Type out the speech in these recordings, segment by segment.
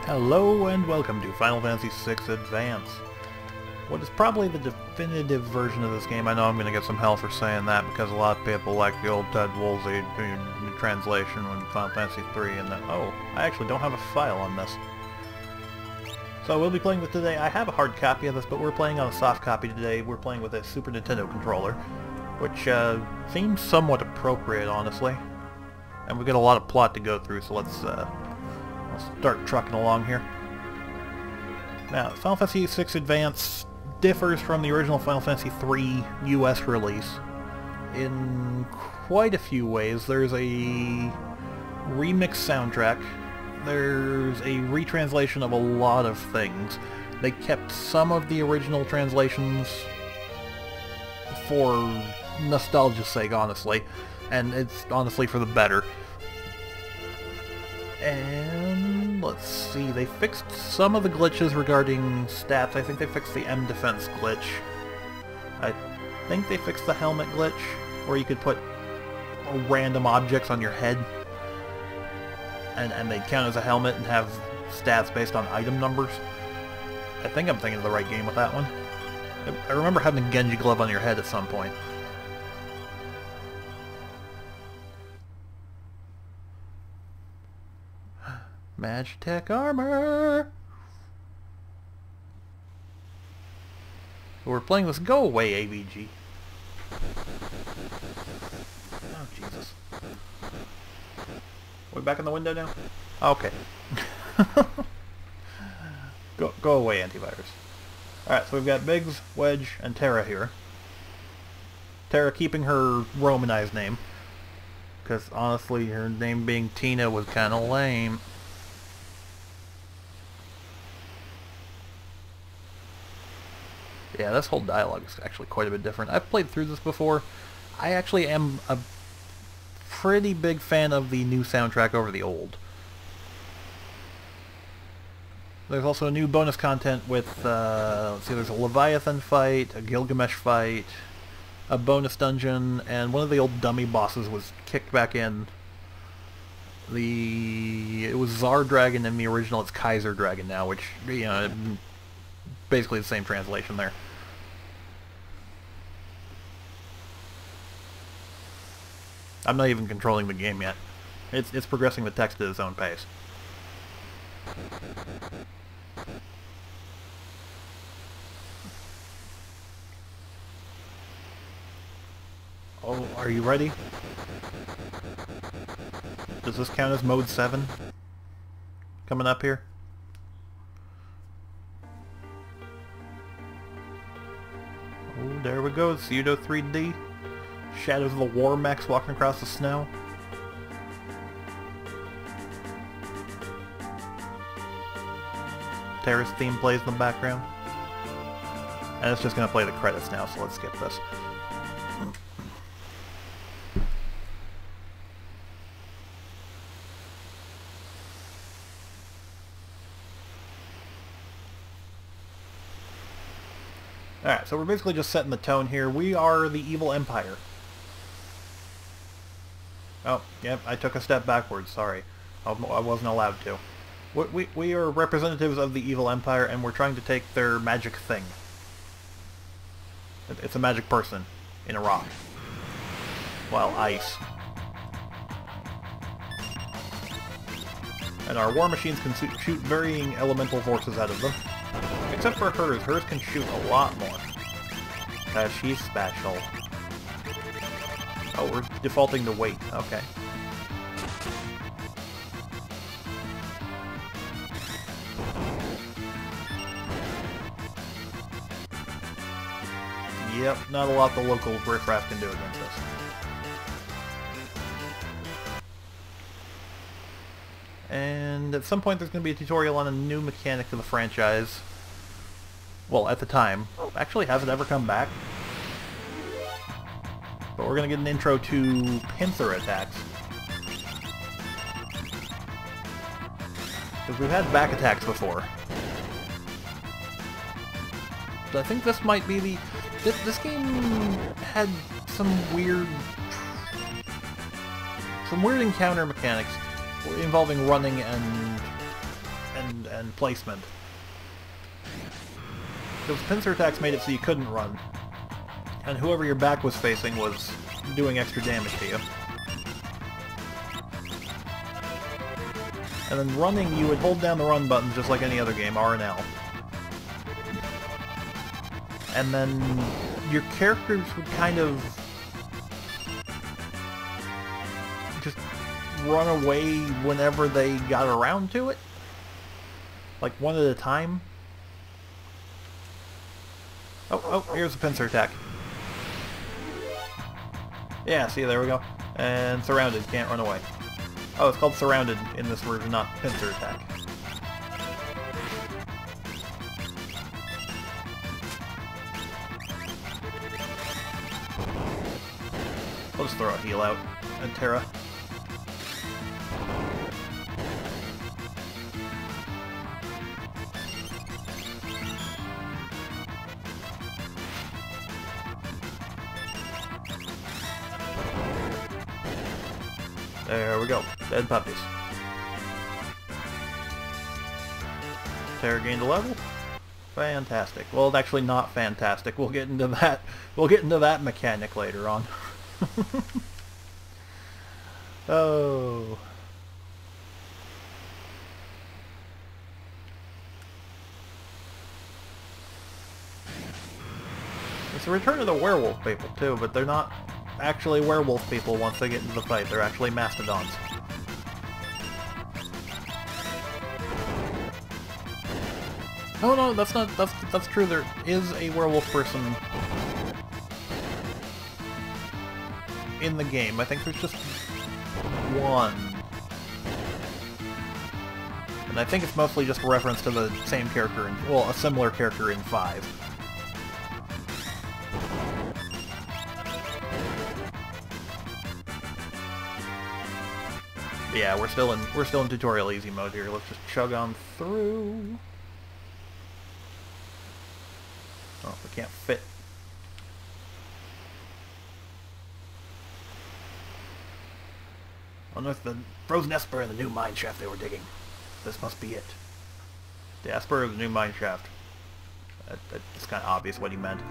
Hello and welcome to Final Fantasy VI Advance. What is probably the definitive version of this game. I know I'm going to get some hell for saying that because a lot of people like the old Ted Woolsey translation on Final Fantasy III and that, oh, I actually don't have a file on this. So we'll be playing with today. I have a hard copy of this, but we're playing on a soft copy today. We're playing with a Super Nintendo controller, which seems somewhat appropriate, honestly. And we've got a lot of plot to go through, so let's start trucking along here. Now, Final Fantasy VI Advance differs from the original Final Fantasy III US release in quite a few ways. There's a remixed soundtrack. There's a retranslation of a lot of things. They kept some of the original translations for nostalgia's sake, honestly, and it's honestly for the better. And let's see, they fixed some of the glitches regarding stats. I think they fixed the M defense glitch. I think they fixed the helmet glitch, where you could put random objects on your head and they'd count as a helmet and have stats based on item numbers. I think I'm thinking of the right game with that one. I remember having a Genji glove on your head at some point. Magitek Armor! We're playing this Go Away AVG. Oh, Jesus. We back in the window now? Okay. Go away, antivirus. Alright, so we've got Biggs, Wedge, and Terra here. Terra keeping her Romanized name. Because, honestly, her name being Tina was kind of lame. Yeah, this whole dialogue is actually quite a bit different. I've played through this before. I actually am a pretty big fan of the new soundtrack over the old. There's also new bonus content with, let's see, there's a Leviathan fight, a Gilgamesh fight, a bonus dungeon, and one of the old dummy bosses was kicked back in. It was Tsar Dragon in the original, it's Kaiser Dragon now, which, you know, basically the same translation there. I'm not even controlling the game yet. It's progressing the text at its own pace. Oh, are you ready? Does this count as Mode 7? Coming up here? Oh, there we go, Pseudo 3D. Shadows of the War Mechs walking across the snow. Terra's theme plays in the background. And it's just going to play the credits now, so let's skip this. Alright, so we're basically just setting the tone here. We are the evil empire. Oh, yep, I took a step backwards, sorry. I wasn't allowed to. We are representatives of the evil empire, and we're trying to take their magic thing. It's a magic person in a rock. Well, ice. And our war machines can shoot varying elemental forces out of them. Except for hers. Hers can shoot a lot more. She's special. Oh, we're defaulting to weight. Okay. Yep, not a lot the local riffraff can do against us. And at some point there's going to be a tutorial on a new mechanic to the franchise. Well, at the time. Actually, has it ever come back? But we're going to get an intro to Pincer Attacks. Because we've had back attacks before. So I think this might be the... This game had some weird encounter mechanics involving running and and placement. Because Pincer Attacks made it so you couldn't run. And whoever your back was facing was doing extra damage to you. And then running, you would hold down the run button just like any other game, R and L. And then your characters would kind of just run away whenever they got around to it. Like one at a time. Oh, here's the Pincer Attack. Yeah, see, there we go. And Surrounded, can't run away. Oh, it's called Surrounded in this version, not Pincer Attack. I'll just throw a heal out. And Terra. There we go. Dead puppies. Terra gained a level. Fantastic. Well, it's actually not fantastic. We'll get into that. We'll get into that mechanic later on. Oh. It's a return of the werewolf people too, but they're not actually werewolf people once they get into the fight. They're actually mastodons. Oh no, that's true. There is a werewolf person in the game. I think there's just one. And I think it's mostly just a reference to the same character in, well, a similar character in 5. Yeah, we're still in tutorial easy mode here. Let's just chug on through. Oh, we can't fit. Unearth the frozen Esper in the new mine shaft they were digging. This must be it. The Esper of the new mine shaft. It's kind of obvious what he meant.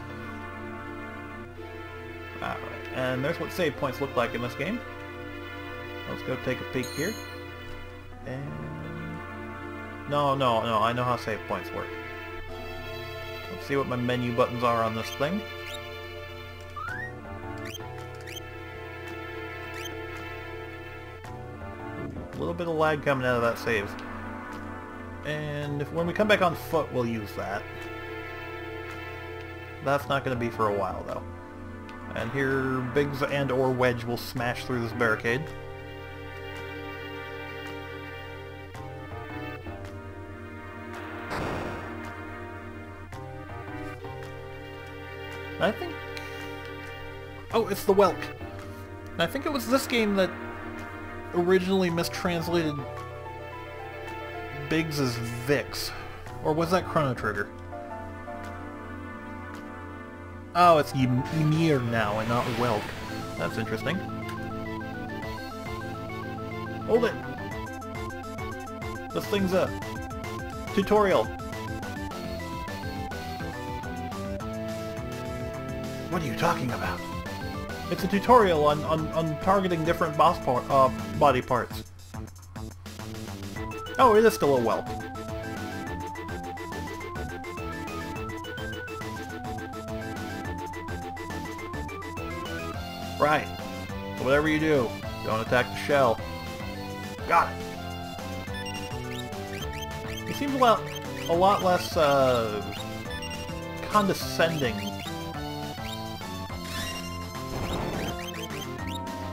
Alright, and there's what save points look like in this game. Let's go take a peek here. And... No, I know how save points work. Let's see what my menu buttons are on this thing. A little bit of lag coming out of that save. And when we come back on foot, we'll use that. That's not going to be for a while, though. And here, Biggs and or Wedge will smash through this barricade. I think... Oh, it's the Welk. And I think it was this game that originally mistranslated Biggs as Vix. Or was that Chrono Trigger? Oh, it's Ymir now and not Welk. That's interesting. Hold it! This thing's a tutorial. What are you talking about? It's a tutorial on targeting different boss body parts. Oh, it is still a whelp. Right. So whatever you do, don't attack the shell. Got it. He seems a lot less condescending.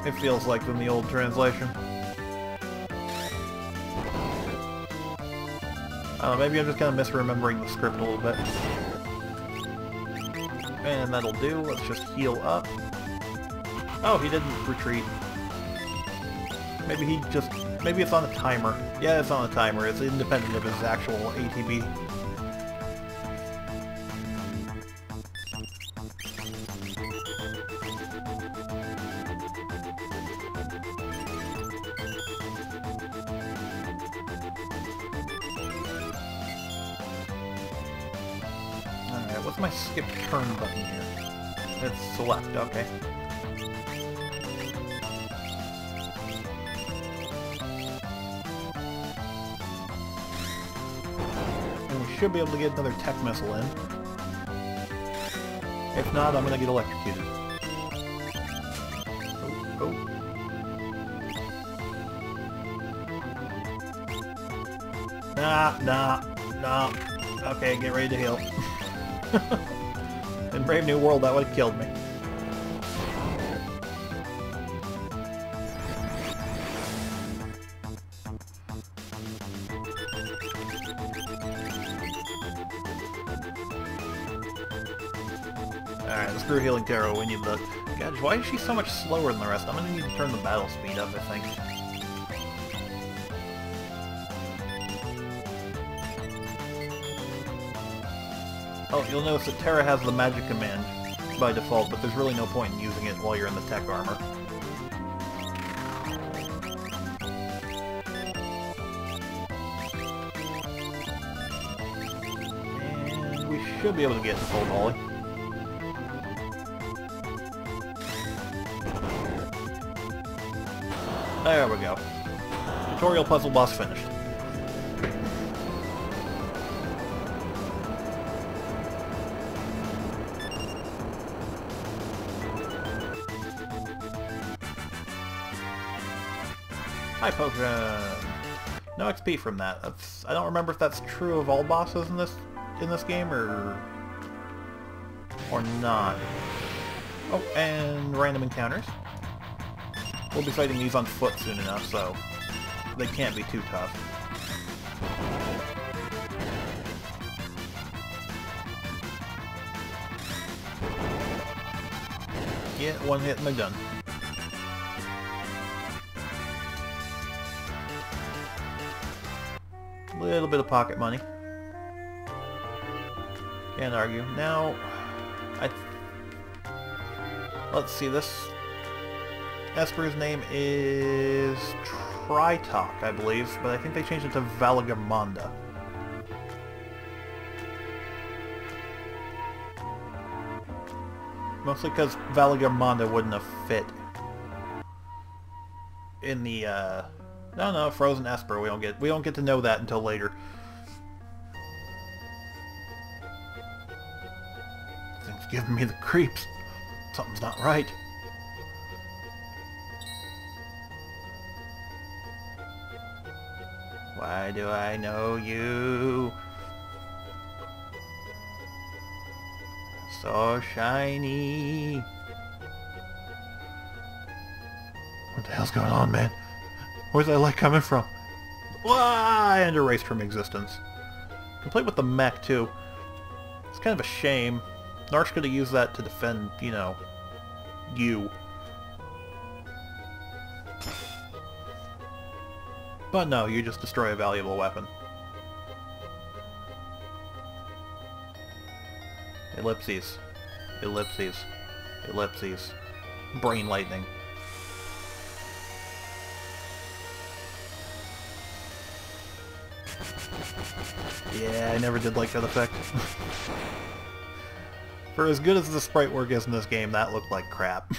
It feels like than the old translation. Maybe I'm just kind of misremembering the script a little bit. And that'll do. Let's just heal up. Oh, he didn't retreat. Maybe it's on a timer. Yeah, it's on a timer. It's independent of his actual ATB. What's my skip turn button here? It's select, okay. And we should be able to get another tech missile in. If not, I'm gonna get electrocuted. Oh, oh. Nah. Okay, get ready to heal. In Brave New World, that would have killed me. Alright, screw healing Terra, we need the... God, why is she so much slower than the rest? I'm gonna need to turn the battle speed up, I think. Oh, you'll notice that Terra has the magic command by default, but there's really no point in using it while you're in the tech armor. And we should be able to get to full volley. There we go. Tutorial puzzle boss finished. Hi, potion! No XP from that. I don't remember if that's true of all bosses in this game or not. Oh, and random encounters. We'll be fighting these on foot soon enough, so they can't be too tough. Yeah, one hit and they're done. Little bit of pocket money. Can't argue. Now, let's see, this Esper's name is Tritok, I believe, but I think they changed it to Valagamanda. Mostly because Valagamanda wouldn't have fit in the, No, Frozen Esper. We don't get to know that until later. Thing's giving me the creeps. Something's not right. Why do I know you? So shiny. What the hell's going on, man? Where's that light coming from? Wah! And erased from existence. Complete with the mech, too. It's kind of a shame. Narsh could have used that to defend, you know, you. But no, you just destroy a valuable weapon. Ellipses. Ellipses. Ellipses. Brain lightning. Yeah, I never did like that effect. For as good as the sprite work is in this game, that looked like crap.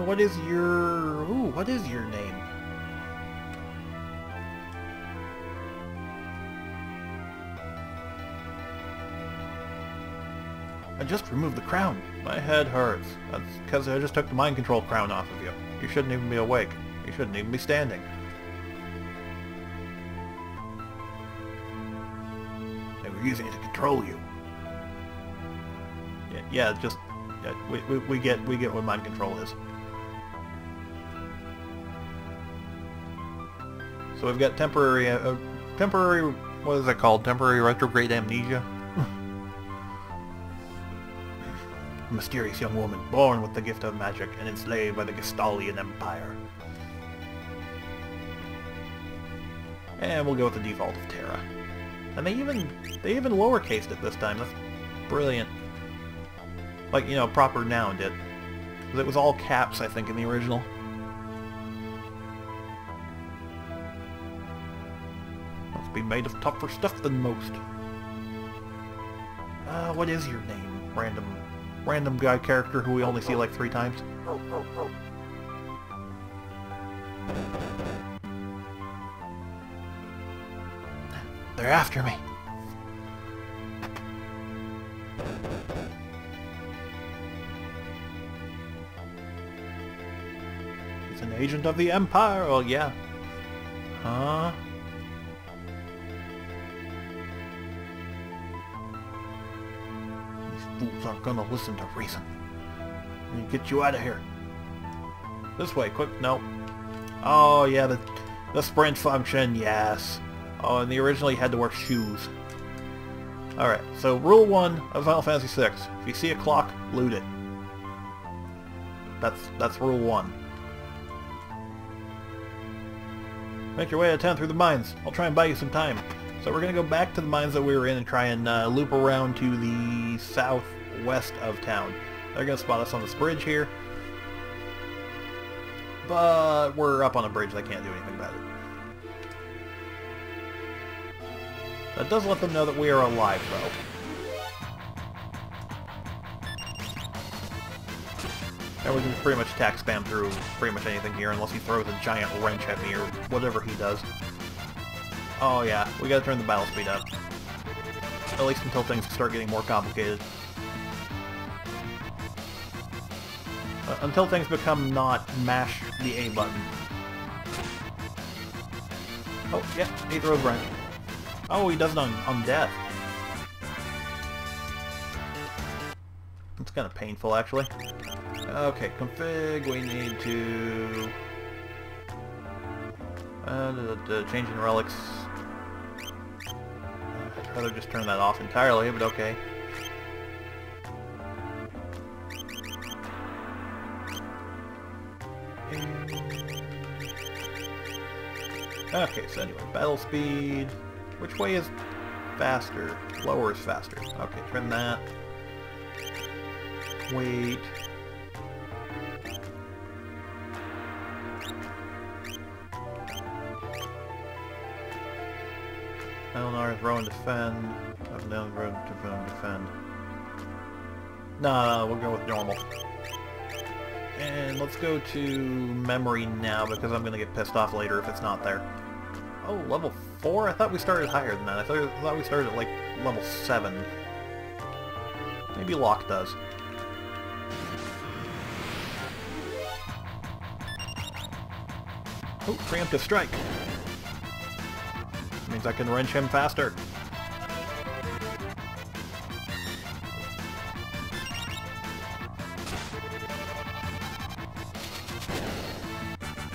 What is your name? I just removed the crown. My head hurts. That's because I just took the mind control crown off of you. You shouldn't even be awake. You shouldn't even be standing. They were using it to control you. Yeah, just... Yeah, we get what mind control is. So we've got temporary, what is that called? Temporary retrograde amnesia? A mysterious young woman, born with the gift of magic and enslaved by the Gestalian Empire. And we'll go with the default of Terra. And they even lowercased it this time. That's brilliant. Like, you know, proper noun did. Because it was all caps, I think, in the original. Must be made of tougher stuff than most. What is your name? Random guy character who we only see like 3 times. They're after me. He's an agent of the Empire. Oh yeah. Huh? Fools aren't gonna listen to reason. Let me get you out of here. This way, quick. No. Oh yeah, the sprint function. Yes. Oh, and the originally had to wear shoes. Alright, so rule 1 of Final Fantasy VI. If you see a clock, loot it. That's rule 1. Make your way to town through the mines. I'll try and buy you some time. So we're going to go back to the mines that we were in and try and loop around to the southwest of town. They're going to spot us on this bridge here. But we're up on a bridge. They can't do anything about it. That does let them know that we are alive, though. And we can pretty much attack spam through pretty much anything here, unless he throws a giant wrench at me or whatever he does. Oh yeah, we gotta turn the battle speed up. At least until things start getting more complicated. Until things become not mash the A button. Oh, yeah, he throws wrench. Oh, he does it on death. It's kind of painful, actually. Okay, config, we need to... changing relics. I'd rather just turn that off entirely, but okay. Okay, so anyway, battle speed. Which way is faster? Lower is faster. Okay, trim that. Wait. Eleanor, throw and defend. Up and down, throw and defend. No, we'll go with normal. And let's go to memory now, because I'm going to get pissed off later if it's not there. Oh, level 4? I thought we started higher than that. I thought we started at, like, level 7. Maybe Locke does. Oh, preemptive strike. Means I can wrench him faster.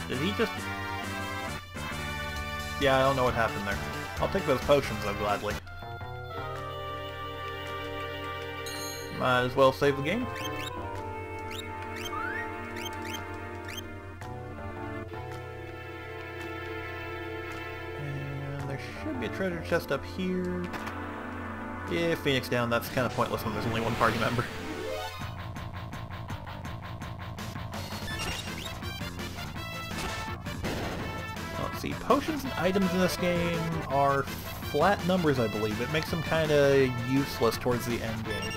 Did he just... Yeah, I don't know what happened there. I'll take those potions, though, gladly. Might as well save the game. And there should be a treasure chest up here. Yeah, Phoenix down, that's kind of pointless when there's only one party member. Potions and items in this game are flat numbers, I believe. It makes them kind of useless towards the end game.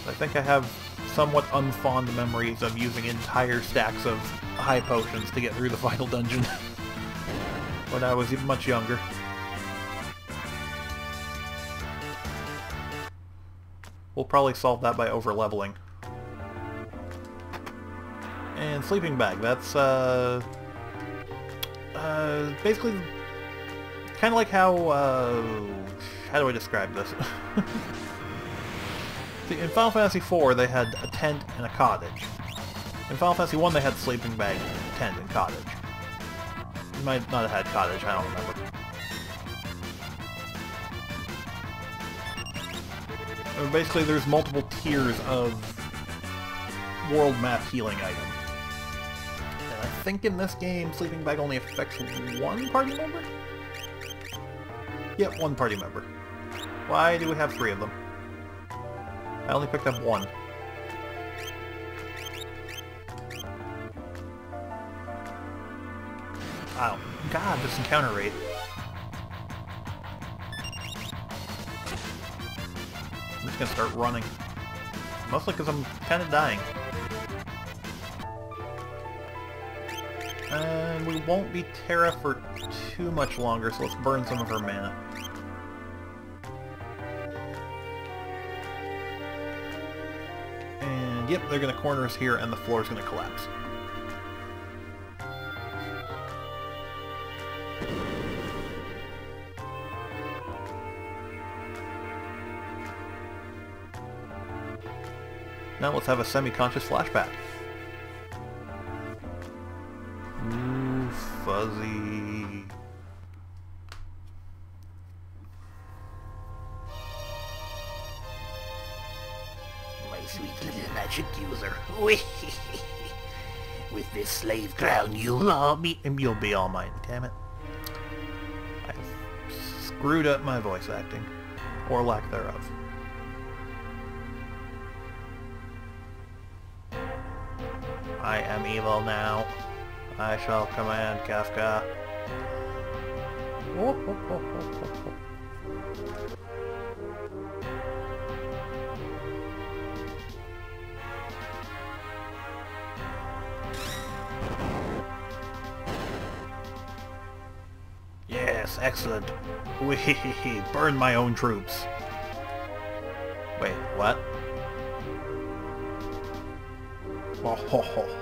I think I have somewhat unfond memories of using entire stacks of high potions to get through the final dungeon when I was much younger. We'll probably solve that by over-leveling. And sleeping bag, that's, basically kind of like how do I describe this? See, in Final Fantasy IV, they had a tent and a cottage. In Final Fantasy I, they had sleeping bag, tent, and cottage. You might not have had cottage, I don't remember. Basically, there's multiple tiers of world map healing items. I think in this game, sleeping bag only affects one party member? Yep, one party member. Why do we have 3 of them? I only picked up one. Wow. God, this encounter rate. I'm just gonna start running. Mostly because I'm kind of dying. And we won't be Terra for too much longer, so let's burn some of her mana. And yep, they're gonna corner us here and the floor's gonna collapse. Now let's have a semi-conscious flashback. Ooh, fuzzy. My sweet little magic user. With this slave crown you'll be all mine, damn it. I've screwed up my voice acting. Or lack thereof. I am evil now. I shall command Kafka. Yes, excellent. Wee, burn my own troops. Wait, what? Oh, ho, ho, ho.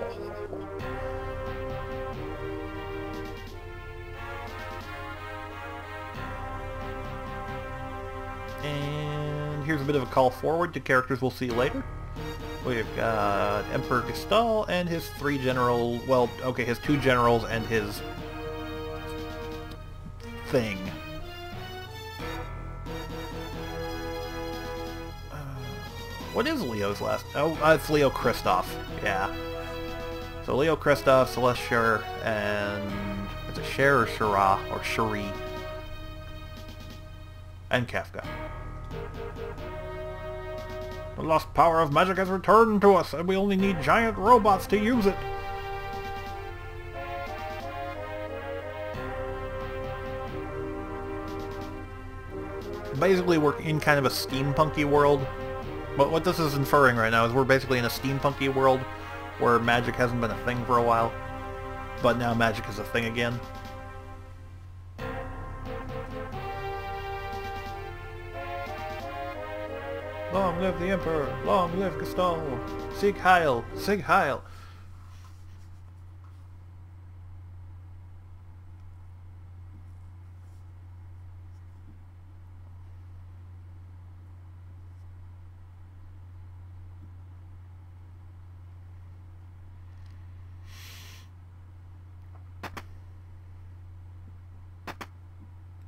And here's a bit of a call forward to characters we'll see later. We've got Emperor Gestal and his 3 generals, well, okay, his 2 generals and his thing. What is Leo's last? Oh, it's Leo Kristoff. Yeah. So Leo Kristoff, Celestia, and is it Cher or Shara or Shuri, and Kafka. The lost power of magic has returned to us, and we only need giant robots to use it. Basically, we're in kind of a steampunky world. But what this is inferring right now is we're basically in a steampunky world where magic hasn't been a thing for a while, but now magic is a thing again. Long live the Emperor! Long live Gestal! Sieg Heil! Sieg Heil!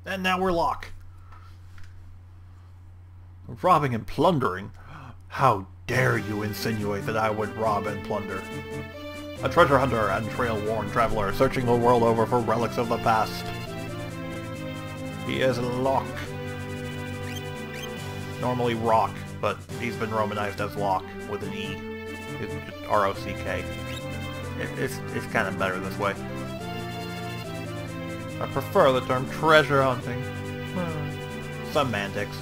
And now we're Locke. Robbing and plundering? How dare you insinuate that I would rob and plunder? A treasure hunter and trail-worn traveler searching the world over for relics of the past. He is Locke. Normally Rock, but he's been romanized as Locke with an E. It's just R-O-C-K. It's kind of better this way. I prefer the term treasure hunting. Semantics.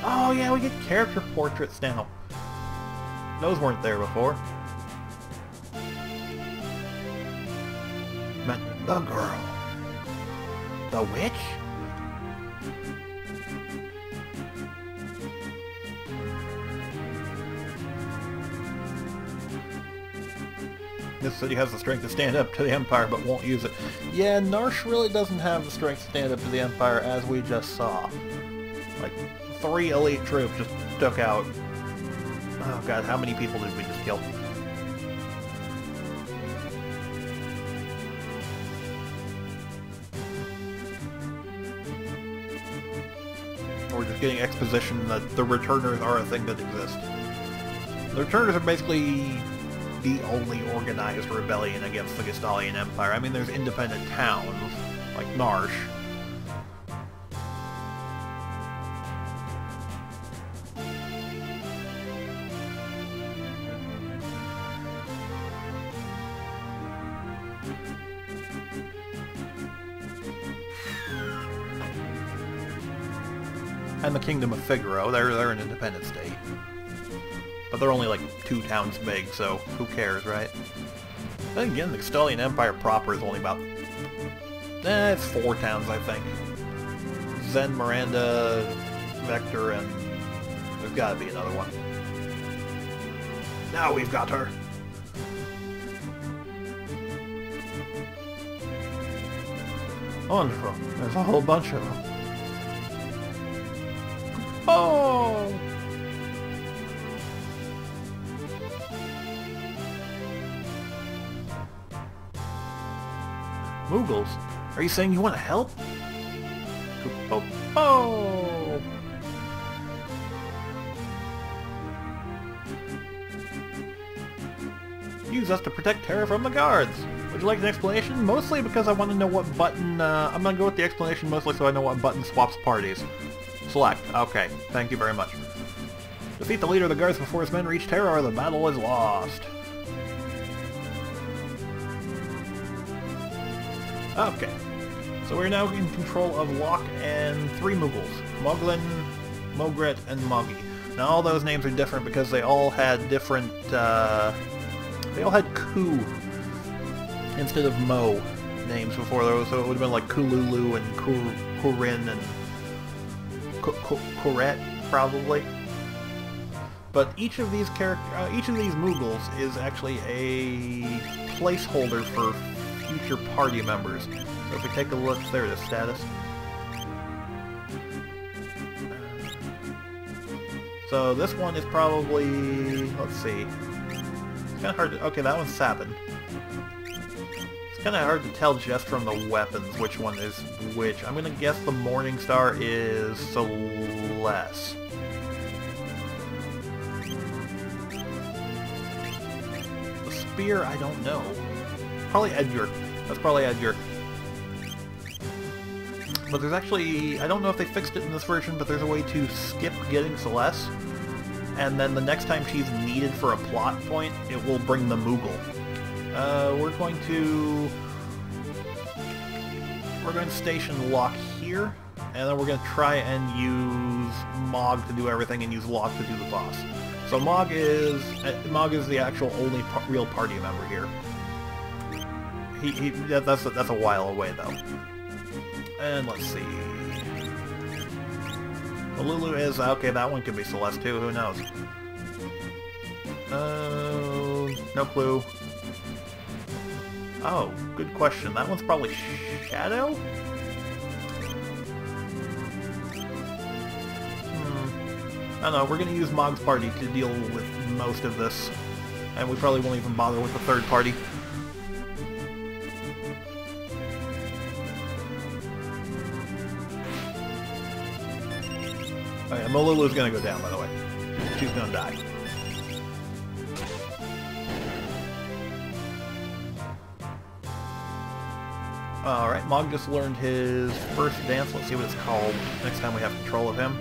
Oh yeah, we get character portraits now. Those weren't there before. Met the girl. The witch? This city has the strength to stand up to the Empire, but won't use it. Yeah, Narsh really doesn't have the strength to stand up to the Empire, as we just saw. Like, 3 elite troops just took out... Oh god, how many people did we just kill? We're just getting exposition that the Returners are a thing that exists. The Returners are basically the only organized rebellion against the Gestalian Empire. I mean, there's independent towns, like Narsh. and the Kingdom of Figaro. They're an independent state. But they're only like 2 towns big, so who cares, right? Then again, the Castilian Empire proper is only about... it's 4 towns, I think. Zen, Miranda, Vector, and... there's gotta be another one. Now we've got her! Wonderful. There's a whole bunch of them. Oh! Moogles, are you saying you want to help? Oh! Oh! Use us to protect Terra from the guards. Would you like an explanation? Mostly because I want to know what button, I'm gonna go with the explanation mostly so I know what button swaps parties. Select. Okay. Thank you very much. Defeat the leader of the guards before his men reach Terra or the battle is lost. Okay. So we're now in control of Locke and 3 Moogles. Moglin, Mogret, and Moggy. Now all those names are different because they all had different, they all had Ku instead of Mo names before those, so it would have been like Kululu and Kurin and Kuret, probably. But each of these Moogles is actually a placeholder for future party members. So if we take a look, there it is, status. So this one is probably, let's see. It's kind of hard to, okay, that one's Sabin. It's kind of hard to tell just from the weapons which one is which. I'm gonna guess the Morning Star is Celeste. The Spear, I don't know. Probably Edgar. That's probably Edgar. But there's actually, I don't know if they fixed it in this version, but there's a way to skip getting Celeste, and then the next time she's needed for a plot point, it will bring the Moogle. We're going to station Locke here, and then we're going to try and use Mog to do everything and use Locke to do the boss. So Mog is the actual only real party member here. That's a while away though. And let's see. The Lulu is okay. That one could be Celeste too. Who knows? No clue. Oh, good question. That one's probably Shadow? I don't know, we're gonna use Mog's party to deal with most of this. And we probably won't even bother with the third party. Oh yeah, Malulu's gonna go down, by the way. She's gonna die. Alright, Mog just learned his first dance. Let's see what it's called next time we have control of him.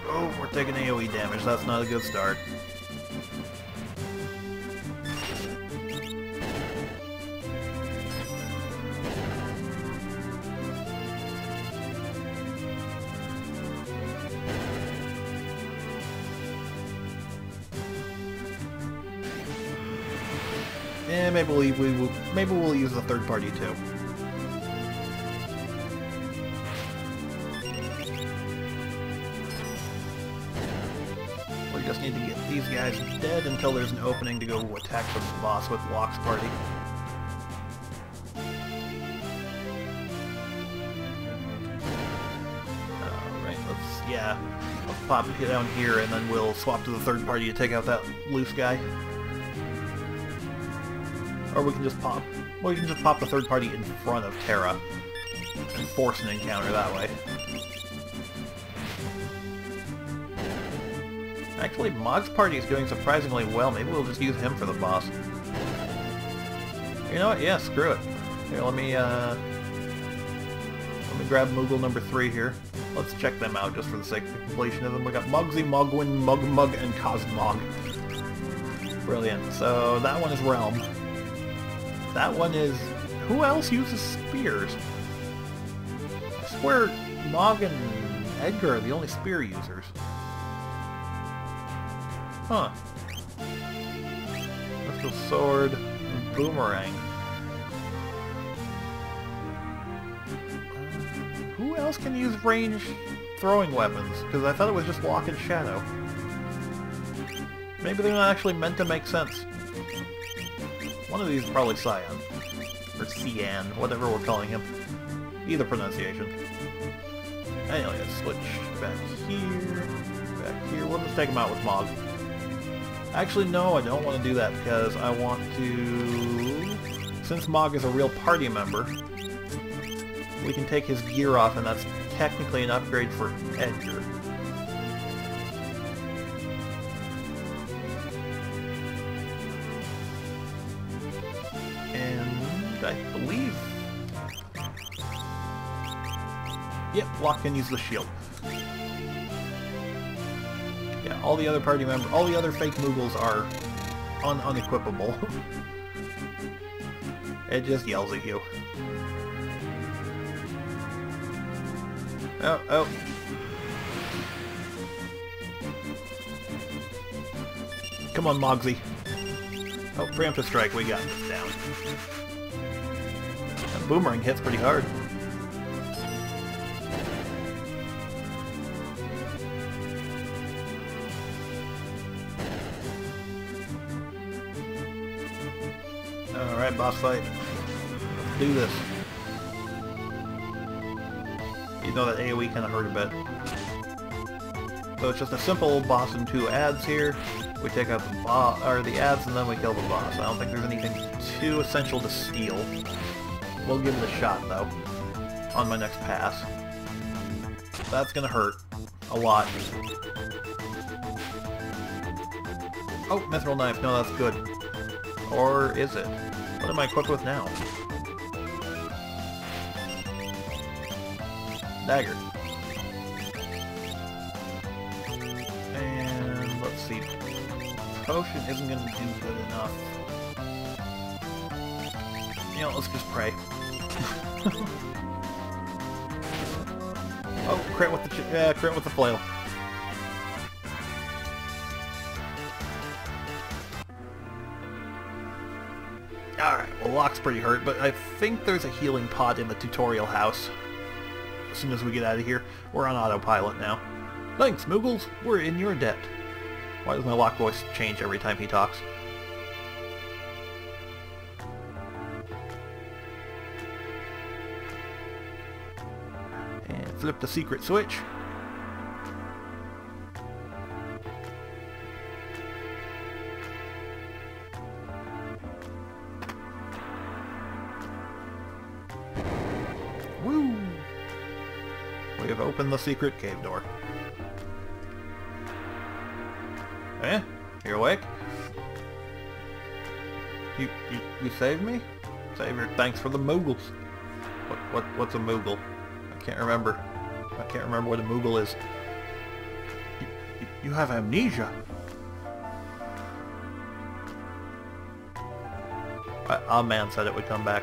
Oh, we're taking AoE damage. That's not a good start. Yeah, maybe we'll use the third party too. We just need to get these guys dead until there's an opening to go attack the boss with Locke's party. Alright, let's pop it down here and then we'll swap to the third party to take out that loose guy. Or we can just pop the third party in front of Terra and force an encounter that way. Actually, Mog's party is doing surprisingly well. Maybe we'll just use him for the boss. You know what? Yeah, screw it. Here, let me grab Moogle number 3 here. Let's check them out just for the sake of completionism. We got Mugsy, Mugwin, Mugmug, and Cosmog. Brilliant. So that one is Realm. That one is... Who else uses spears? I swear Mog and Edgar are the only spear users. Huh. Crystal Sword and Boomerang. Who else can use range throwing weapons? Because I thought it was just Lock and Shadow. Maybe they're not actually meant to make sense. One of these is probably Cyan. Or Cyan, whatever we're calling him. Either pronunciation. Anyway, let's switch back here. Back here. We'll just take him out with Mog. Actually, no, I don't want to do that because I want to... Since Mog is a real party member, we can take his gear off, and that's technically an upgrade for Edgar. And I believe... Yep, Locke can use the shield. Yeah, all the other party members, all the other fake Moogles are unequipable. It just yells at you. Oh, oh. Come on, Mogsy. Oh, preemptive strike, we got this down. That boomerang hits pretty hard. Alright, boss fight. Let's do this. You know that AoE kind of hurt a bit. So it's just a simple boss and 2 ads here. We take out the the ads and then we kill the boss. I don't think there's anything too essential to steal. We'll give it a shot though, on my next pass. That's gonna hurt a lot. Oh, mithril knife. No, that's good. Or is it? What am I equipped with now? Dagger. And let's see. Potion isn't going to do good enough. You know, let's just pray. Oh, crit with the flail. Alright, well Locke's pretty hurt, but I think there's a healing pod in the tutorial house. As soon as we get out of here, we're on autopilot now. Thanks, Moogles! We're in your debt. Why does my Locke voice change every time he talks? And flip the secret switch. Woo! We have opened the secret cave door. Eh? You're awake? You saved me? Savior, thanks for the Moogles. What's a Moogle? I can't remember. I can't remember what a Moogle is. You have amnesia. A man said it would come back.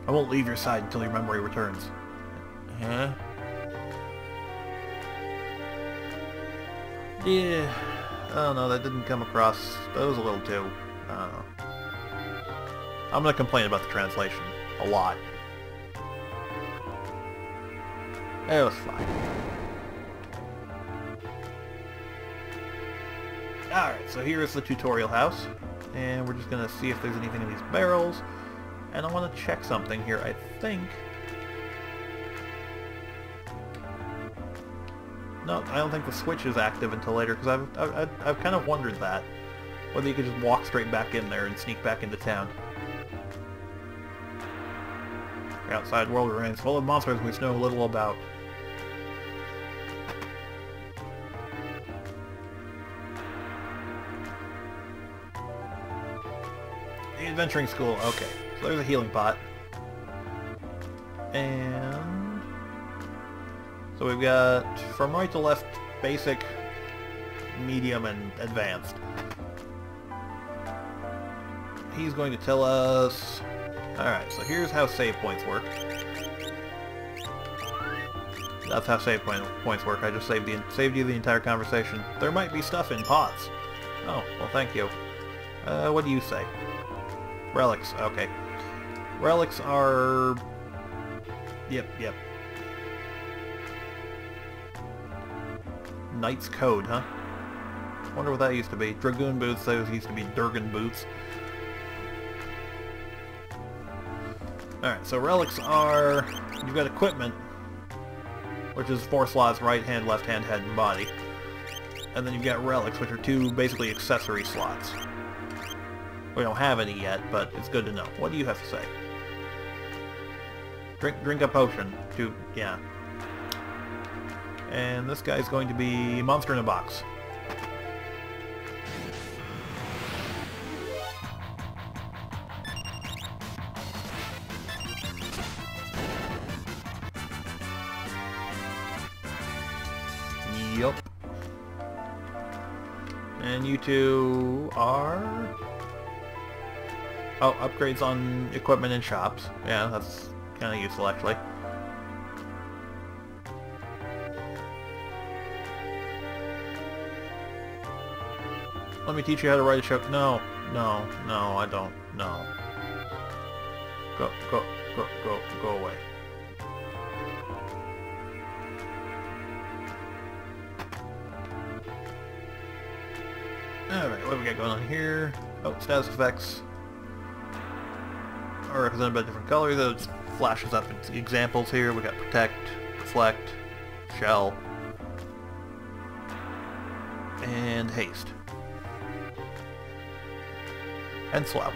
I won't leave your side until your memory returns. Huh? Yeah. I don't know, that didn't come across... That was a little too... I don't know. I'm gonna complain about the translation. A lot. It was fine. Alright, so here is the tutorial house. And we're just gonna see if there's anything in these barrels. And I want to check something here, I think. No, I don't think the switch is active until later, because I've kind of wondered that. Whether you could just walk straight back in there and sneak back into town. The outside world remains full of monsters we know little about. The adventuring school, okay. So there's a healing pot. And so we've got from right to left, basic, medium, and advanced. He's going to tell us... Alright, so here's how save points work. That's how save points work. I just saved you the entire conversation. There might be stuff in pots. Oh, well thank you. What do you say? Relics, okay. Relics are... Yep. Knight's Code, huh? Wonder what that used to be. Dragoon boots, those used to be Durgan boots. Alright, so relics are... You've got equipment, which is 4 slots, right hand, left hand, head, and body. And then you've got relics, which are 2 basically accessory slots. We don't have any yet, but it's good to know. What do you have to say? Drink a potion. Yeah. And this guy's going to be Monster in a Box. Yup. And you two are... Oh, upgrades on equipment and shops. Yeah, that's kind of useful, actually. Let me teach you how to write a show. No, I don't. No. Go away. Alright, what do we got going on here? Oh, status effects are represented by different colors. It flashes up examples here. We got Protect, Reflect, Shell, and Haste. And Slow.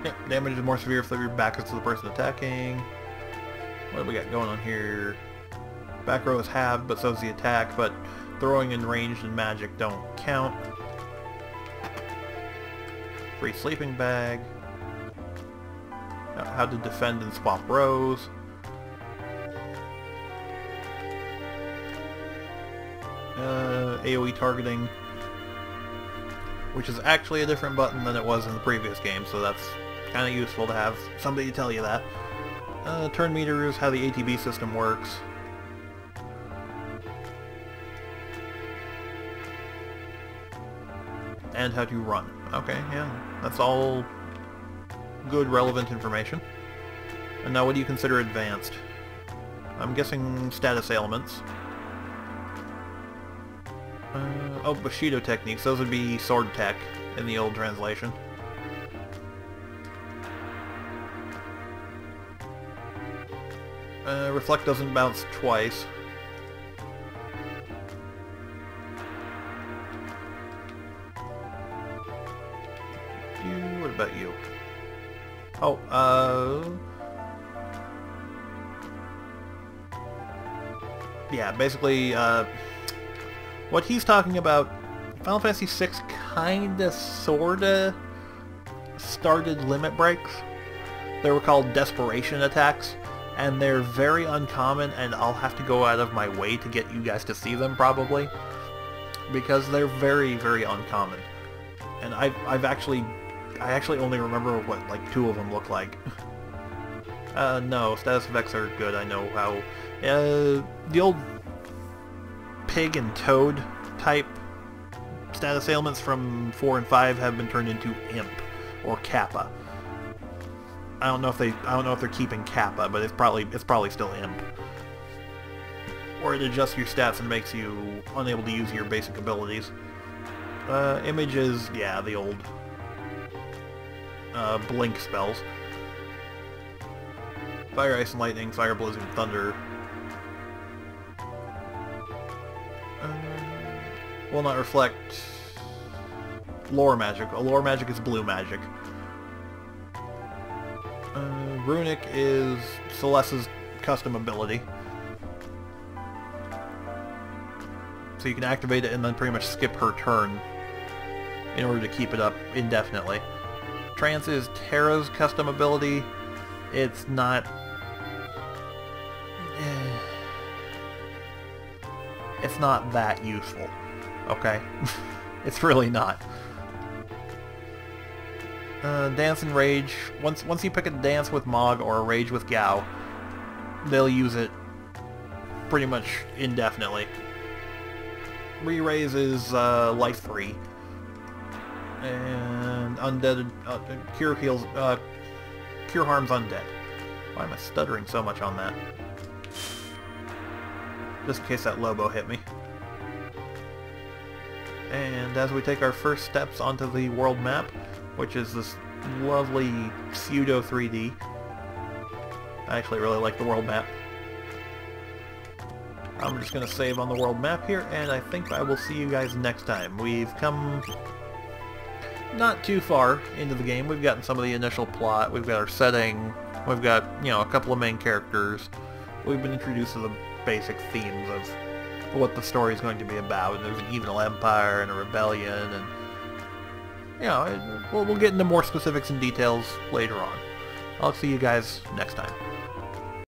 Yep, damage is more severe if your back is to the person attacking. What do we got going on here? Back row is halved, but so is the attack, but throwing and ranged and magic don't count. Free sleeping bag. How to defend and swap rows. AoE targeting, which is actually a different button than it was in the previous game, so that's kind of useful to have somebody to tell you that. Turn meters, how the ATB system works. And how to run. Okay, yeah, that's all good, relevant information. And now what do you consider advanced? I'm guessing status ailments. Oh, Bushido techniques. Those would be sword tech in the old translation. Reflect doesn't bounce twice. What about you? Oh, yeah, basically, what he's talking about, Final Fantasy VI kinda, sorta started limit breaks. They were called Desperation Attacks, and they're very uncommon, and I'll have to go out of my way to get you guys to see them, probably, because they're very, very uncommon. And I actually only remember what, like, 2 of them look like. No, status effects are good, I know how. The old pig and toad type status ailments from 4 and 5 have been turned into imp or kappa. I don't know if they're keeping kappa, but it's probably still imp. Or it adjusts your stats and makes you unable to use your basic abilities. Image is, yeah, the old blink spells. Fire, Ice, and Lightning, Fire, Blizzard, Thunder. Will not reflect lore magic. Lore magic is blue magic. Runic is Celeste's custom ability. So you can activate it and then pretty much skip her turn in order to keep it up indefinitely. Trance is Terra's custom ability. It's not... it's not that useful, okay? It's really not. Dance and Rage. Once you pick a Dance with Mog or a Rage with Gao, they'll use it pretty much indefinitely. Re-Raise is Life 3. And Undead... Cure heals... Cure harms Undead. Why am I stuttering so much on that? Just in case that Lobo hit me. And as we take our first steps onto the world map, which is this lovely pseudo 3D. I actually really like the world map. I'm just going to save on the world map here, and I think I will see you guys next time. We've come not too far into the game. We've gotten some of the initial plot, we've got our setting, we've got, you know, a couple of main characters. We've been introduced to the basic themes of what the story is going to be about. There's an evil empire and a rebellion, and you know, we'll get into more specifics and details later on. I'll see you guys next time.